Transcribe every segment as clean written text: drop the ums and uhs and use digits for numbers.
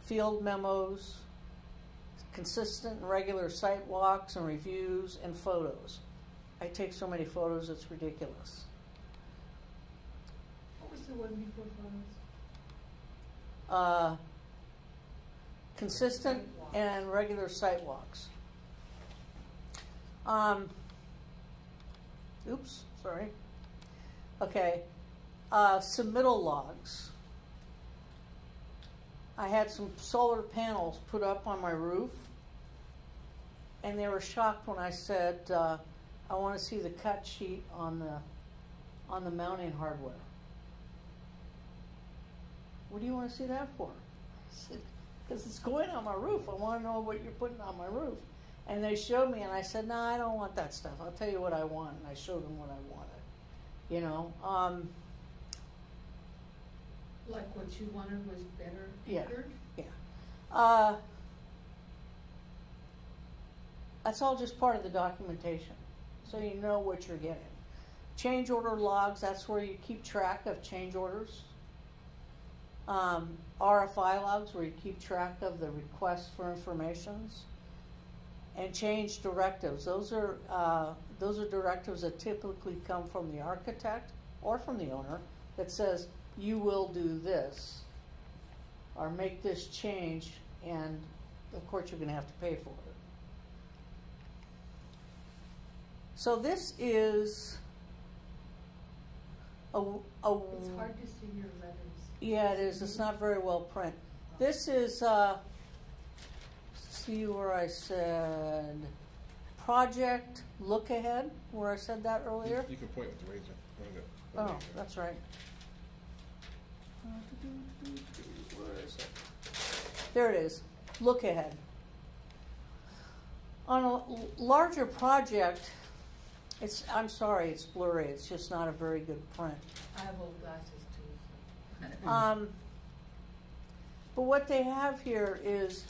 field memos, consistent and regular site walks and reviews, and photos. I take so many photos, it's ridiculous. What was the one before photos? Consistent and regular site walks. Oops, sorry. Okay, submittal logs. I had some solar panels put up on my roof, and they were shocked when I said, I want to see the cut sheet on the mounting hardware. What do you want to see that for? I said, because it's going on my roof. I want to know what you're putting on my roof. And they showed me, and I said, no, I don't want that stuff. I'll tell you what I want. And I showed them what I wanted. You know. Like what you wanted was better Yeah. figured? Yeah. That's all just part of the documentation. So you know what you're getting. Change order logs, that's where you keep track of change orders. RFI logs, where you keep track of the requests for informations. And change directives. Those are directives that typically come from the architect or from the owner that says, you will do this or make this change, and of course you're going to have to pay for it. So this is It's hard to see your letters. Yeah, it is. It's not very well printed. This is, see where I said project look ahead, where I said that earlier? You can point with the razor. Oh, that's right. Where is it? There it is. Look ahead. On a larger project, I'm sorry, it's blurry. It's just not a very good print. I have old glasses too. But what they have here is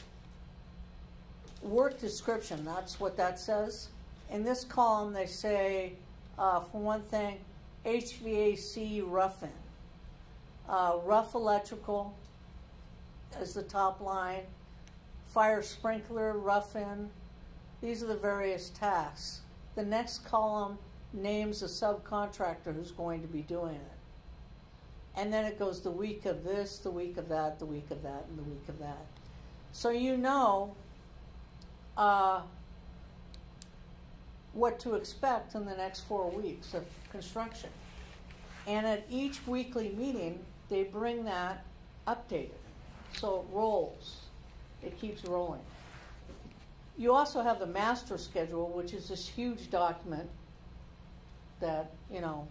work description. That's what that says. In this column, they say, for one thing, HVAC rough-in. Rough electrical is the top line. Fire sprinkler, rough-in. These are the various tasks. The next column names the subcontractor who's going to be doing it. And then it goes the week of this, the week of that, the week of that, and the week of that. So you know what to expect in the next 4 weeks of construction. And at each weekly meeting, they bring that updated. So it rolls. It keeps rolling. You also have the master schedule, which is this huge document that, you know,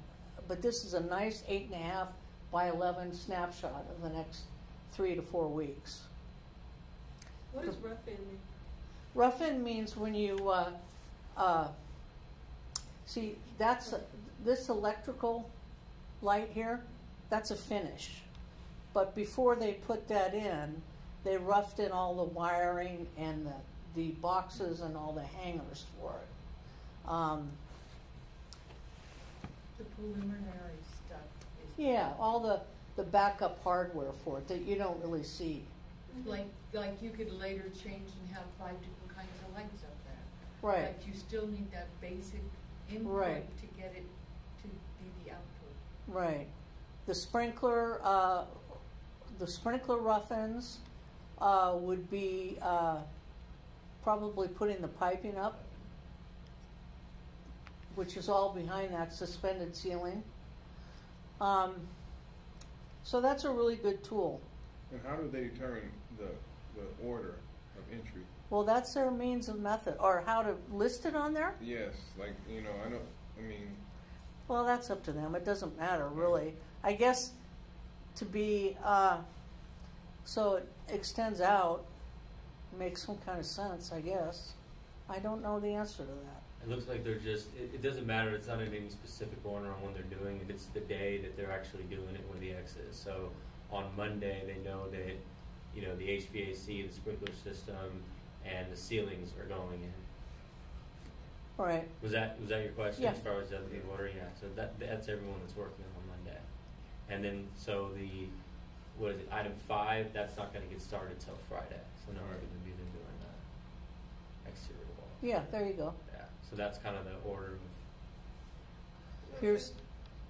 but this is a nice 8.5 by 11 snapshot of the next 3 to 4 weeks. What does rough-in mean? Rough-in means when you, see, that's this electrical light here, that's a finish. But before they put that in, they roughed in all the wiring and the boxes and all the hangers for it. The preliminary stuff is Yeah, all the backup hardware for it that you don't really see. like you could later change and have 5 different kinds of lights up there. Right. But you still need that basic input Right. to get it to be the output. Right. The sprinkler rough-ins would be probably putting the piping up, which is all behind that suspended ceiling. So that's a really good tool. And how do they determine the order of entry? Well, that's their means of method, or how to list it on there? Yes, like, you know, Well, that's up to them. It doesn't matter, really. I guess to be, so it extends out, makes some kind of sense, I guess. I don't know the answer to that. It looks like they're just, it doesn't matter, it's not in any specific order on when they're doing it, it's the day that they're actually doing it, when the X is. So on Monday, they know that, you know, the HVAC, the sprinkler system, and the ceilings are going in. All right. Was that your question? Yeah. As far as the order? Yeah. So that's everyone that's working on Monday. And then, so the what is it, item 5, that's not gonna get started till Friday, so no one's gonna be there doing that exterior wall. Yeah, there you go. Yeah, so that's kind of the order of, Here's,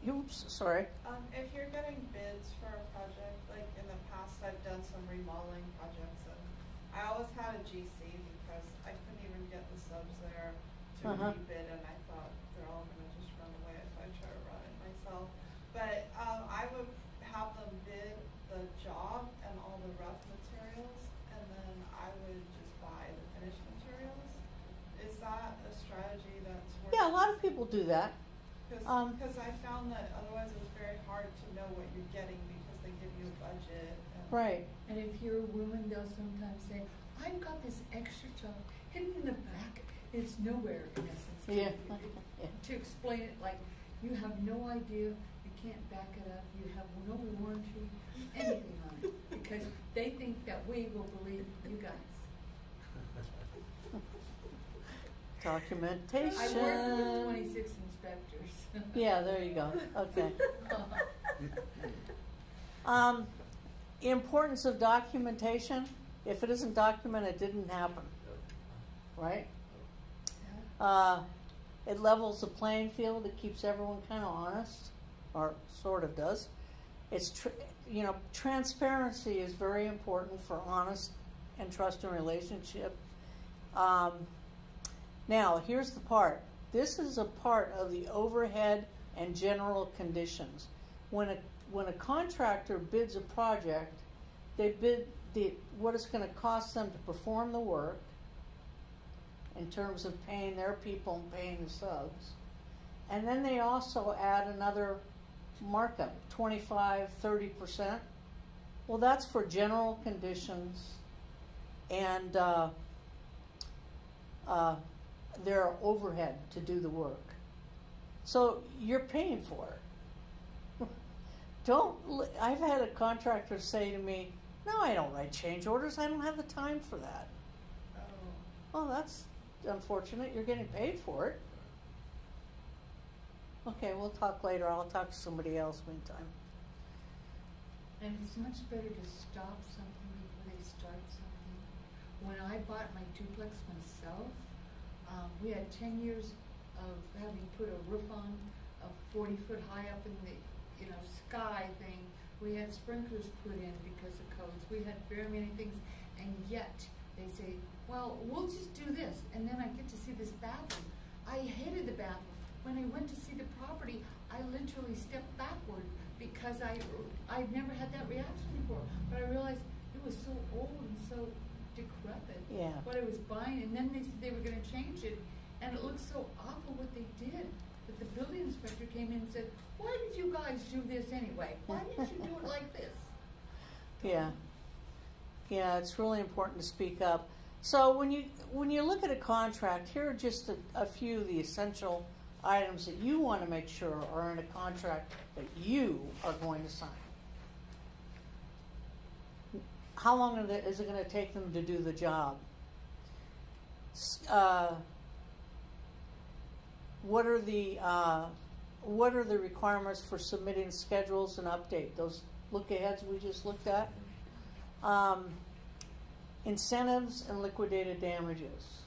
oops, sorry. If you're getting bids for a project, like in the past, I've done some remodeling projects, and I always had a GC because I couldn't even get the subs there to rebid, and I thought they're all gonna just run away if I try to run it myself. But I would have them bid the job and all the rough materials, and then I would just buy the finished materials. Is that a strategy that's working? Yeah, a lot of people do that. Because I found that otherwise it was very hard to know what you're getting because they give you a budget. Right. And if you're a woman, they'll sometimes say, I've got this extra job hidden in the back. It's nowhere, in essence. Yeah. To explain it, like, you have no idea, you can't back it up, you have no warranty, anything on it. Because they think that we will believe you guys. Documentation. I worked with 26 inspectors. Yeah, there you go. Okay. Importance of documentation. If it isn't documented, it didn't happen. Right? It levels the playing field. It keeps everyone kind of honest, or sort of does. It's transparency is very important for honest and trusting relationship. Now, here's the part. This is a part of the overhead and general conditions. When a contractor bids a project, they bid what it's going to cost them to perform the work in terms of paying their people and paying the subs. And then they also add another markup, 25, 30%. Well, that's for general conditions and their overhead to do the work. So you're paying for it. I've had a contractor say to me, no, I don't write change orders. I don't have the time for that. Well, that's unfortunate. You're getting paid for it. Okay, we'll talk later. I'll talk to somebody else meantime. And it's much better to stop something before they start something. When I bought my duplex myself, we had 10 years of having put a roof on, a 40-foot high up in the sky thing. We had sprinklers put in because of codes. We had very many things, and yet they say, well, we'll just do this, and then I get to see this bathroom. I hated the bathroom. When I went to see the property, I literally stepped backward because I'd never had that reaction before. But I realized it was so old and so decrepit, what I was buying, and then they said they were going to change it, and it looked so awful what they did. But the building inspector came in and said, why did you guys do this anyway? Why didn't you do it like this? Yeah, it's really important to speak up. So when you look at a contract, here are just a few of the essential items that you want to make sure are in a contract that you are going to sign. How long is it going to take them to do the job? What are the requirements for submitting schedules and update? Those look-aheads we just looked at. Incentives and liquidated damages.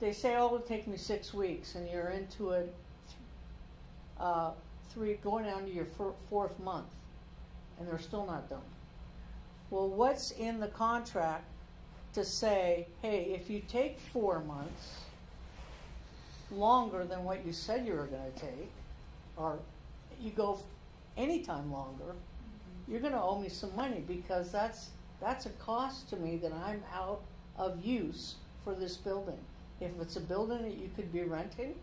They say, oh, it'll take me 6 weeks, and you're into it going down to your fourth month, and they're still not done. Well, what's in the contract to say, hey, if you take 4 months longer than what you said you were going to take, or you go any time longer, you're going to owe me some money, because that's a cost to me that I'm out of use for this building. If it's a building that you could be renting,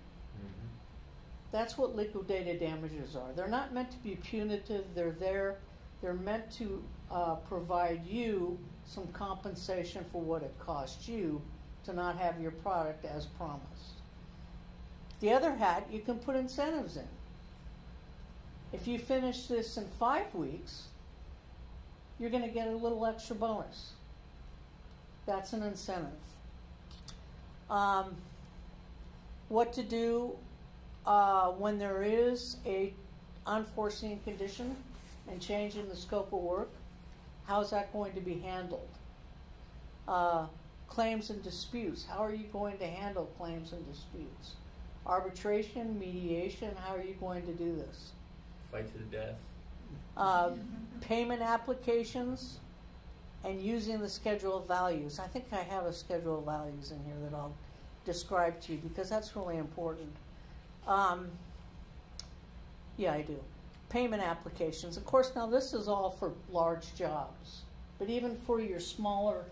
that's what liquidated damages are. They're not meant to be punitive. They're meant to provide you some compensation for what it cost you to not have your product as promised. The other hat, you can put incentives in. If you finish this in 5 weeks, you're going to get a little extra bonus. That's an incentive. What to do when there is a unforeseen condition. and changing the scope of work, how's that going to be handled? Claims and disputes, how are you going to handle claims and disputes? Arbitration, mediation, how are you going to do this? Fight to the death. Payment applications, and using the schedule of values. I think I have a schedule of values in here that I'll describe to you because that's really important. Yeah, I do. Payment applications. Of course, now this is all for large jobs, but even for your smaller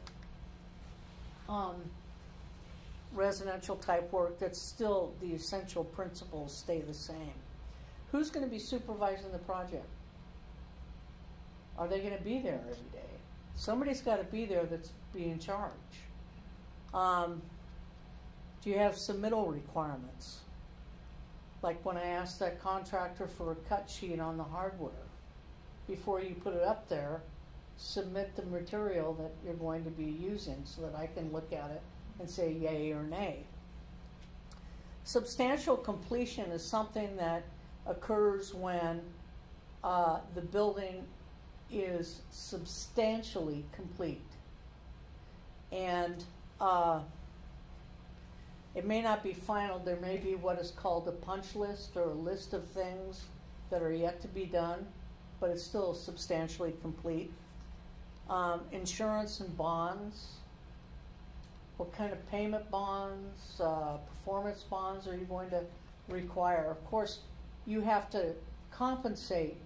residential type work, that's still the essential principles stay the same. Who's going to be supervising the project? Are they going to be there every day? Somebody's got to be there that's be in charge. Do you have submittal requirements? Like when I asked that contractor for a cut sheet on the hardware, before you put it up there, submit the material that you're going to be using so that I can look at it and say yay or nay. Substantial completion is something that occurs when the building is substantially complete. And it may not be final. There may be what is called a punch list or a list of things that are yet to be done, but it's still substantially complete. Insurance and bonds. What kind of payment bonds, performance bonds are you going to require? Of course, you have to compensate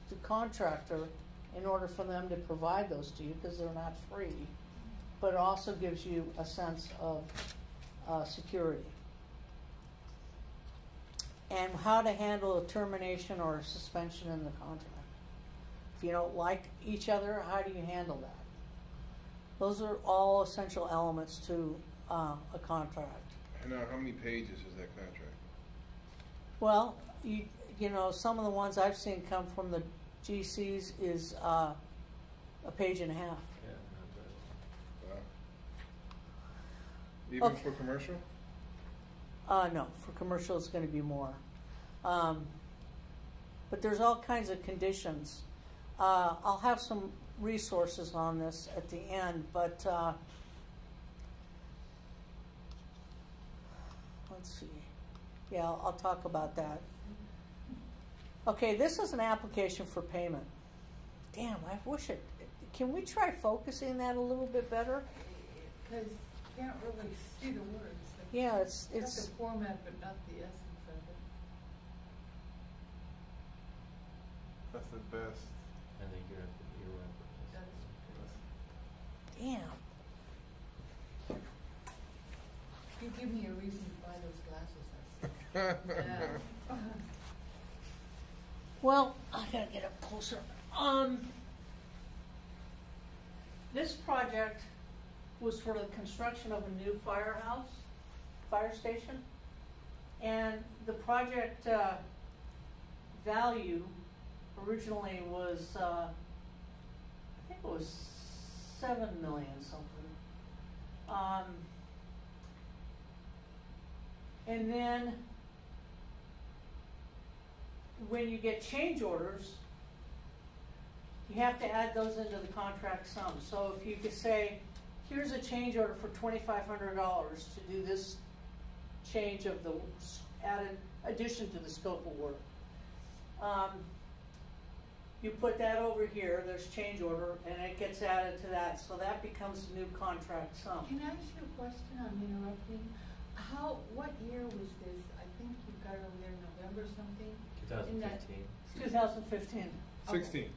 the contractor in order for them to provide those to you because they're not free. But it also gives you a sense of security. And how to handle a termination or a suspension in the contract. If you don't like each other, how do you handle that? Those are all essential elements to a contract. And now, how many pages is that contract? Well, you know, some of the ones I've seen come from the GCs is a page and a half. Yeah, not bad. Wow. Even Okay. for commercial? No, for commercial it's going to be more. But there's all kinds of conditions. I'll have some resources on this at the end, but let's see. Yeah, I'll talk about that. Okay, this is an application for payment. Damn, I wish it. Can we try focusing that a little bit better? Because you can't really see the words. Yeah, it's Got the format, but not the essence of it. That's the best. I think you're right. That's damn. You give me a reason to buy those glasses. Yeah. Well, I gotta get up closer. This project was for the construction of a new fire station, and the project value originally was, I think it was $7 million something. And then when you get change orders, you have to add those into the contract sum. So if you could say, here's a change order for $2,500 to do this change of the added addition to the scope of work. You put that over here, there's change order, and it gets added to that. So that becomes a new contract sum. Can I ask you a question? I'm interrupting. What year was this? I think you got over there in November or something. 2015. 2015. 16.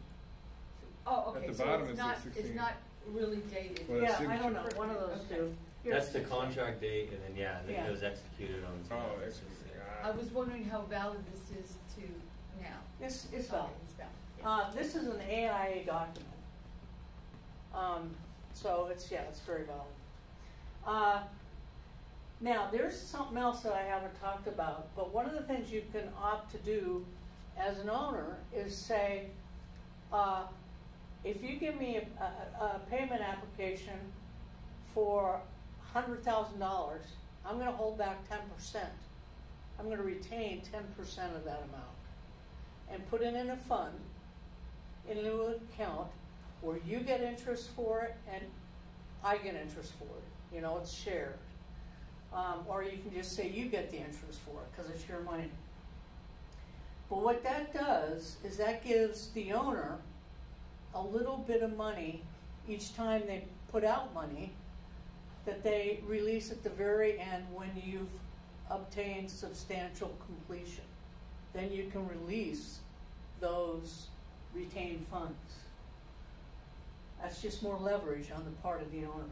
Oh, okay. At the So bottom it's it not, says 16. it's not really dated. Well, Yeah, signature. I don't know, one of those Okay. two. Here. That's the contract date, and then then Yeah. it was executed on. Oh, excellent. I was wondering how valid this is to now. It's valid. Okay, it's valid. Yeah. This is an AIA document. So it's very valid. Now, there's something else that I haven't talked about, but one of the things you can opt to do as an owner is say, if you give me a payment application for $100,000, I'm going to hold back 10%. I'm going to retain 10% of that amount and put it in a fund into an account where you get interest for it and I get interest for it. You know, it's shared. Or you can just say you get the interest for it because it's your money. But what that does is that gives the owner a little bit of money each time they put out money that they release at the very end when you've obtained substantial completion. Then you can release those retained funds. That's just more leverage on the part of the owner.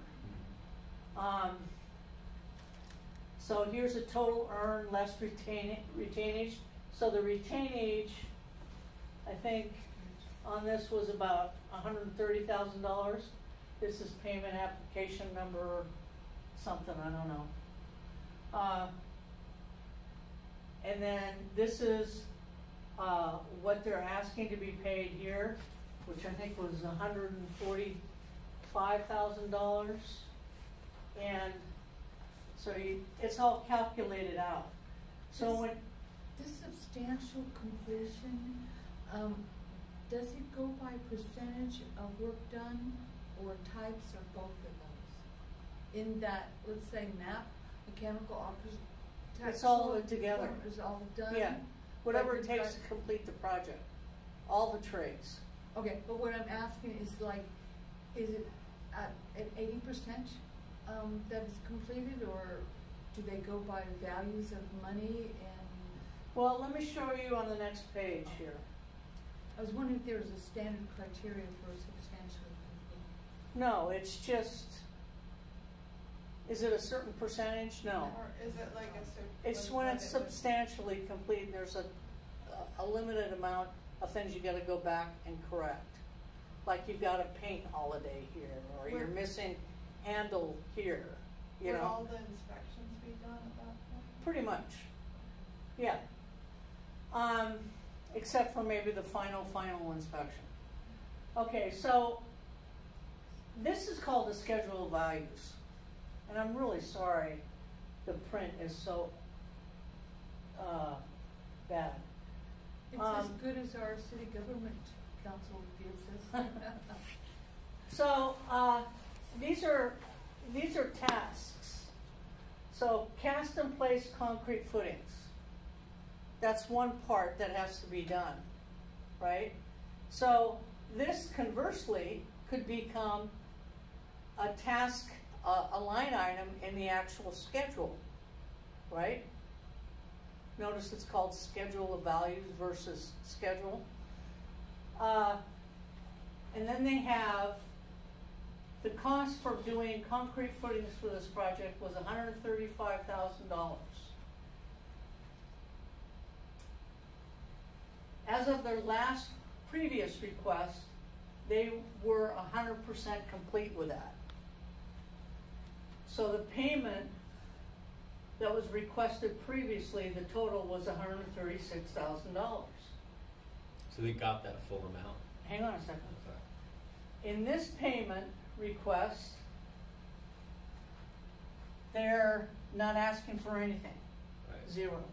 So here's a total earned less retainage. So the retainage, I think, on this was about $130,000. This is payment application number something, I don't know. And then this is what they're asking to be paid here, which I think was $145,000. And so it's all calculated out. So when this substantial completion, does it go by percentage of work done or types or both of those? In that, let's say map, mechanical, architectural, it's all together. Is all done? Yeah, whatever it Like takes to complete the project, all the trades. Okay, but what I'm asking is like, is it at 80% that is completed, or do they go by values of money? And Well, let me show you on the next page here. I was wondering if there was a standard criteria for substantially complete. No, it's just, is it a certain percentage? No. Or is it like a It's when it's substantially complete and there's a limited amount of things you gotta go back and correct. Like you've got a paint holiday here, or you're missing handle here, you Would know. all the inspections be done at that point? Pretty much, yeah. Except for maybe the final inspection. Okay, so this is called the schedule of values. And I'm really sorry the print is so bad. It's as good as our city government council gives us. So these are tasks. So cast and place concrete footings. That's one part that has to be done, right? So this conversely could become a task, a line item in the actual schedule, right? Notice it's called schedule of values versus schedule. And then they have the cost for doing concrete footings for this project was $135,000. As of their last previous request, they were 100% complete with that. So the payment that was requested previously, the total was $136,000. So they got that full amount. Hang on a second. Okay. In this payment request, they're not asking for anything. Right. Zero.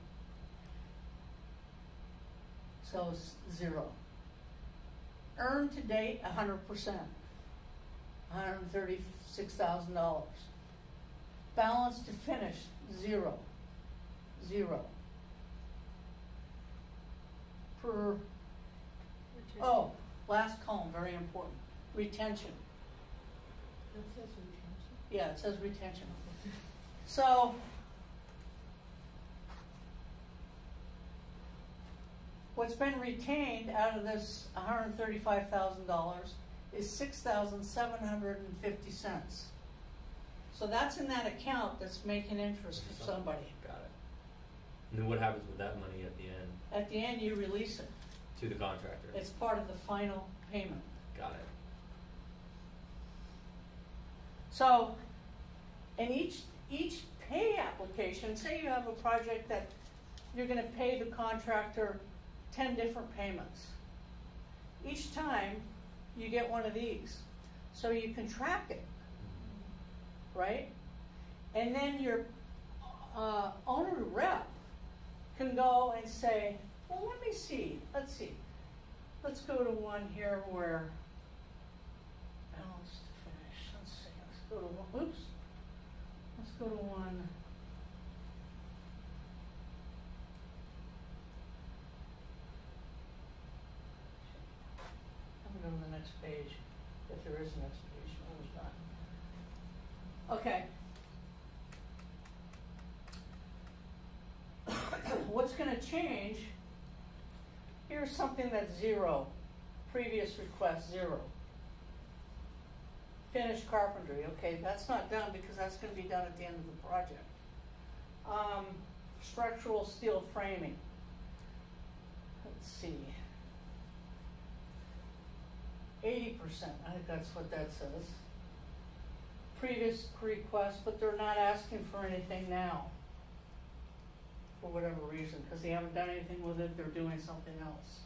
So zero. Earned to date 100%. $136,000. Balance to finish, zero. Zero. Per, oh, last column, very important. Retention. That says retention. Yeah, it says retention. So, what's been retained out of this $135,000 is $6,750. So that's in that account that's making interest for somebody. Got it. And then what happens with that money at the end? At the end, you release it. To the contractor. It's part of the final payment. Got it. So, in each pay application, say you have a project that you're going to pay the contractor 10 different payments. Each time, you get one of these. So you can track it, right? And then your owner rep can go and say, well, let's see. let's go to one here where balance to finish. Let's see. Let's go to one. Oops. Let's go to one. I'm going to go to the next page. If there is a next page, almost done. Okay. What's going to change? Here's something that's 0. Previous request 0. Finished carpentry. Okay, that's not done because that's going to be done at the end of the project. Structural steel framing. Let's see. 80%. I think that's what that says. Previous request, but they're not asking for anything now. For whatever reason, because they haven't done anything with it, they're doing something else.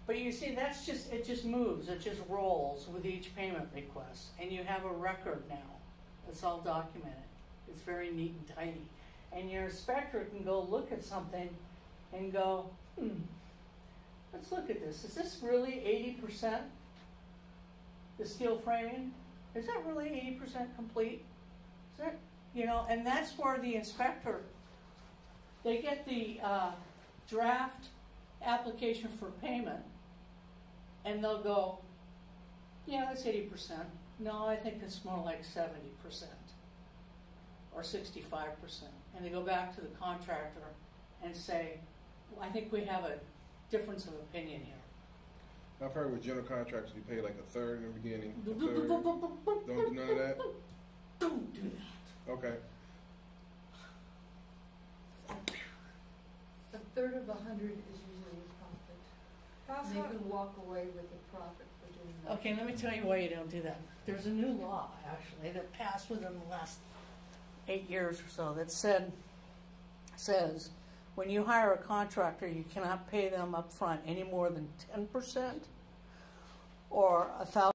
But you see, that's just, it just moves, it just rolls with each payment request. And you have a record now. It's all documented. It's very neat and tidy. And your inspector can go look at something and go, let's look at this. Is this really 80%? The steel framing? Is that really 80% complete? Is that, you know, and that's where the inspector, they get the draft application for payment, and they'll go, yeah, that's 80%. No, I think it's more like 70% or 65%. And they go back to the contractor and say, I think we have a difference of opinion here. I've heard with general contractors, you pay like a third in the beginning, a third. Don't do none of that? Don't do that. Okay. A third of 100 is usually a profit. That's And you what, can walk away with a profit for doing that. Okay, let me tell you why you don't do that. There's a new law, actually, that passed within the last 8 years or so that says when you hire a contractor, you cannot pay them up front any more than 10% or 1,000.